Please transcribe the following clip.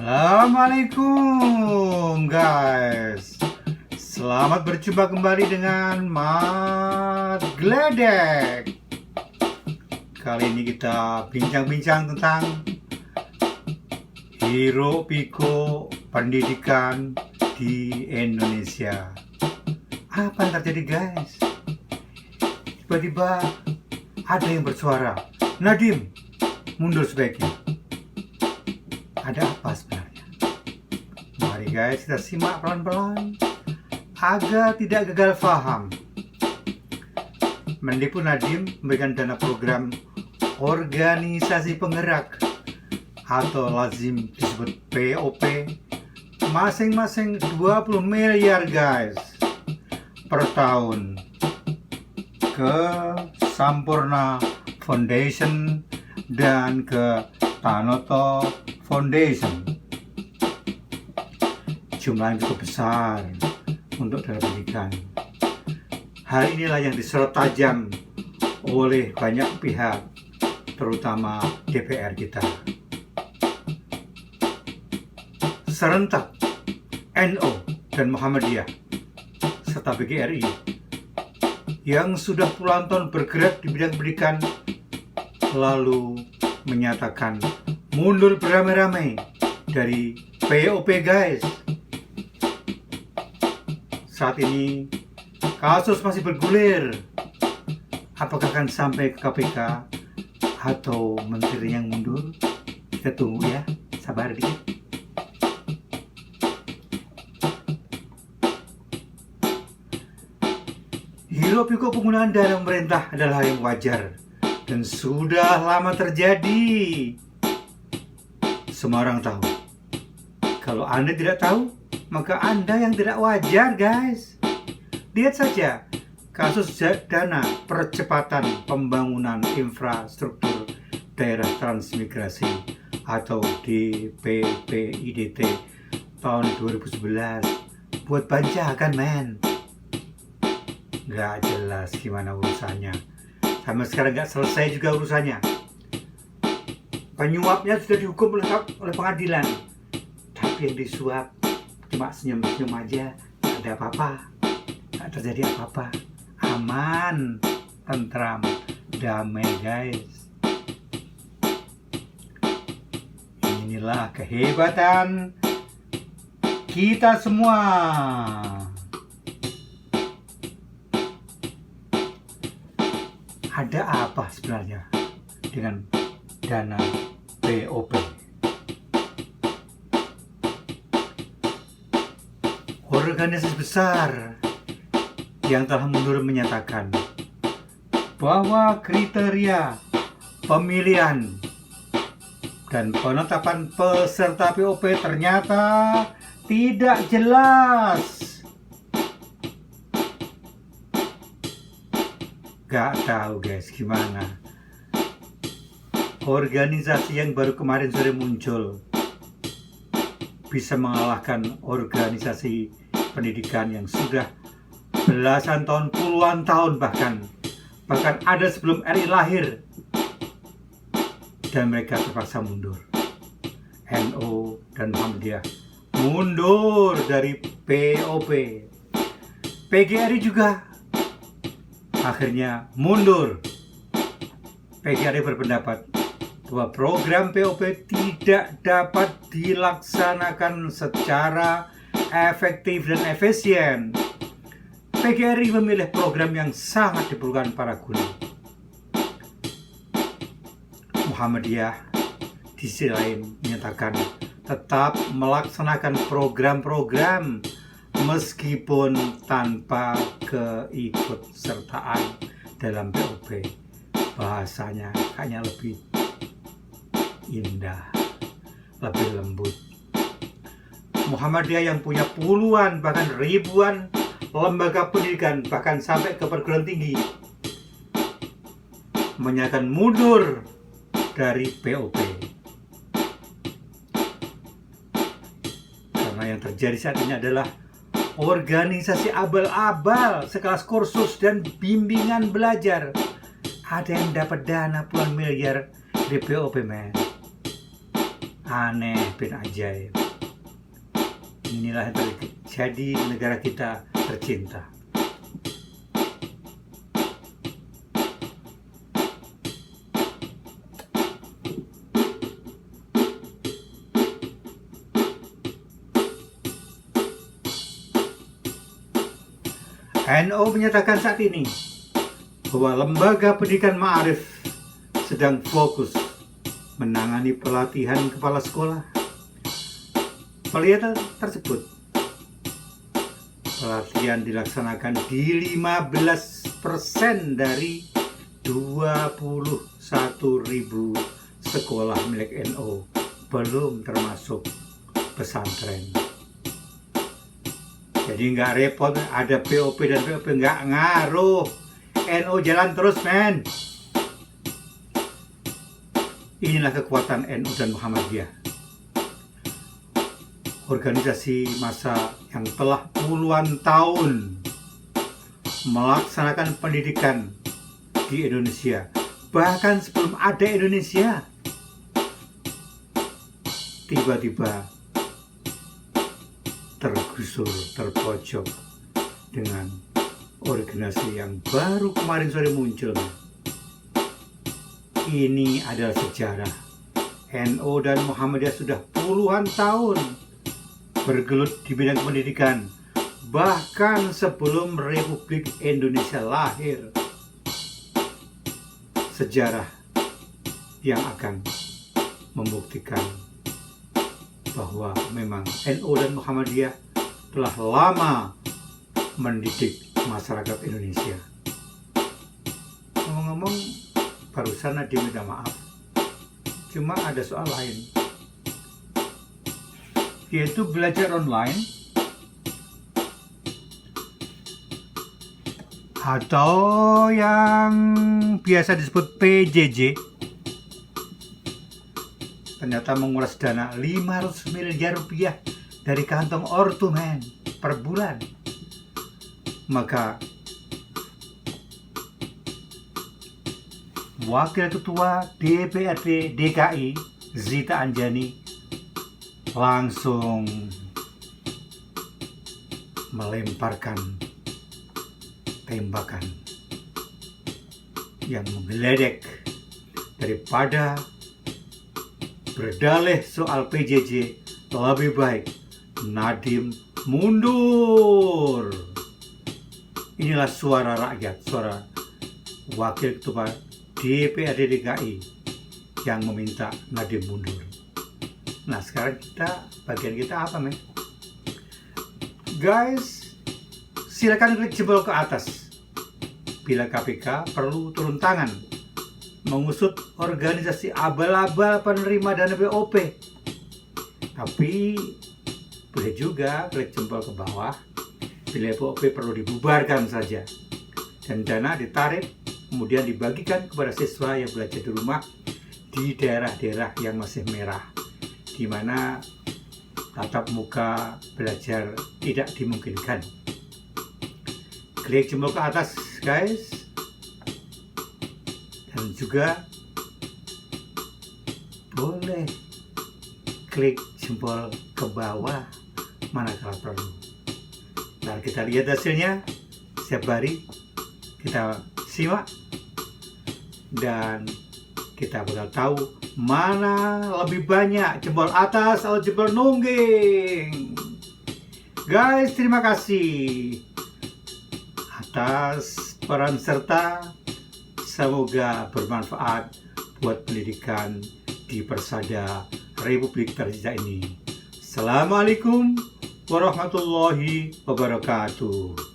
Assalamualaikum guys. Selamat berjumpa kembali dengan Mat Gledek. Kali ini kita bincang-bincang tentang hiruk pikuk pendidikan di Indonesia. Apa yang terjadi guys? Tiba-tiba ada yang bersuara, Nadiem, mundur sebaiknya. Ada apa sebenarnya? Mari guys kita simak pelan-pelan agar tidak gagal paham. Mendikbud Nadiem memberikan dana program organisasi penggerak atau lazim disebut POP masing-masing 20 miliar guys per tahun ke Sampurna Foundation dan ke Tanoto Foundation. Jumlah yang cukup besar untuk dana pendidikan. Hal inilah yang disorot tajam oleh banyak pihak, terutama DPR kita. Serentak NU dan Muhammadiyah serta PGRI yang sudah puluhan tahun bergerak di bidang pendidikan lalu menyatakan mundur beramai-ramai dari POP guys. Saat ini kasus masih bergulir. Apakah akan sampai ke KPK atau menteri yang mundur? Kita tunggu ya, sabar dikit. Hiruk pikuk penggunaan dana pemerintah adalah hal yang wajar dan sudah lama terjadi. Semua orang tahu. Kalau Anda tidak tahu, maka Anda yang tidak wajar guys. Lihat saja kasus dana percepatan pembangunan infrastruktur daerah transmigrasi atau DPPIDT tahun 2011. Buat bancakan men. Gak jelas gimana urusannya. Sampai sekarang gak selesai juga urusannya. Penyuapnya sudah dihukum oleh pengadilan, tapi yang disuap cuma senyum-senyum aja, gak ada apa-apa, gak terjadi apa-apa, aman, tentram, damai guys. Inilah kehebatan kita semua. Ada apa sebenarnya dengan dana POP? Organisasi besar yang telah mundur menyatakan bahwa kriteria pemilihan dan penetapan peserta POP ternyata tidak jelas. Gak tahu guys gimana organisasi yang baru kemarin sore muncul bisa mengalahkan organisasi pendidikan yang sudah belasan tahun, puluhan tahun bahkan ada sebelum RI lahir, dan mereka terpaksa mundur. NU dan Muhammadiyah mundur dari POP. PGRI juga akhirnya mundur. PGRI berpendapat bahwa program POP tidak dapat dilaksanakan secara efektif dan efisien. PGRI memilih program yang sangat diperlukan para guru. Muhammadiyah di sisi lain menyatakan tetap melaksanakan program-program meskipun tanpa keikutsertaan dalam POP. Bahasanya kayaknya lebih indah, lebih lembut. Muhammadiyah yang punya puluhan bahkan ribuan lembaga pendidikan bahkan sampai ke perguruan tinggi menyatakan mundur dari POP. Karena yang terjadi saat ini adalah organisasi abal-abal sekelas kursus dan bimbingan belajar. Ada yang dapat dana puluhan miliar di POP men. Aneh bin ajaib. Inilah yang terjadi di negara kita tercinta. NU menyatakan saat ini bahwa Lembaga Pendidikan Ma'arif sedang fokus menangani pelatihan kepala sekolah. Pelatihan tersebut dilaksanakan di 15% dari 21.000 sekolah milik NU, belum termasuk pesantren. Jadi nggak repot, ada POP dan POP nggak ngaruh. NU jalan terus, men. Inilah kekuatan NU dan Muhammadiyah. Organisasi massa yang telah puluhan tahun melaksanakan pendidikan di Indonesia. Bahkan sebelum ada Indonesia, tiba-tiba tergusur, terpojok dengan organisasi yang baru kemarin sore muncul. Ini adalah sejarah. NU dan Muhammadiyah sudah puluhan tahun bergelut di bidang pendidikan, bahkan sebelum Republik Indonesia lahir. Sejarah yang akan membuktikan bahwa memang NU dan Muhammadiyah telah lama mendidik masyarakat Indonesia. Ngomong-ngomong, barusan Nadim minta maaf, cuma ada soal lain, yaitu belajar online atau yang biasa disebut PJJ. Ternyata menguras dana 500 miliar rupiah dari kantong ortu, men, per bulan. Maka Wakil Ketua DPRD DKI Zita Anjani langsung melemparkan tembakan yang menggeledek. Daripada berdalih soal PJJ, lebih baik Nadim mundur. Inilah suara rakyat, suara Wakil Ketua DPRD DKI yang meminta Nadim mundur. Nah, sekarang bagian kita apa, men? Guys, silakan klik jempol ke atas bila KPK perlu turun tangan mengusut organisasi abal-abal penerima dana BOP. Tapi boleh juga klik jempol ke bawah bila BOP perlu dibubarkan saja dan dana ditarik kemudian dibagikan kepada siswa yang belajar di rumah di daerah-daerah yang masih merah, di mana tatap muka belajar tidak dimungkinkan. Klik jempol ke atas, guys. Dan juga boleh klik jempol ke bawah manakala perlu. Nah, kita lihat hasilnya setiap hari, kita simak dan kita bakal tahu mana lebih banyak jempol atas atau jempol nungging. Guys, terima kasih atas peran serta. Semoga bermanfaat buat pendidikan di Persada Republik tercinta ini. Assalamualaikum warahmatullahi wabarakatuh.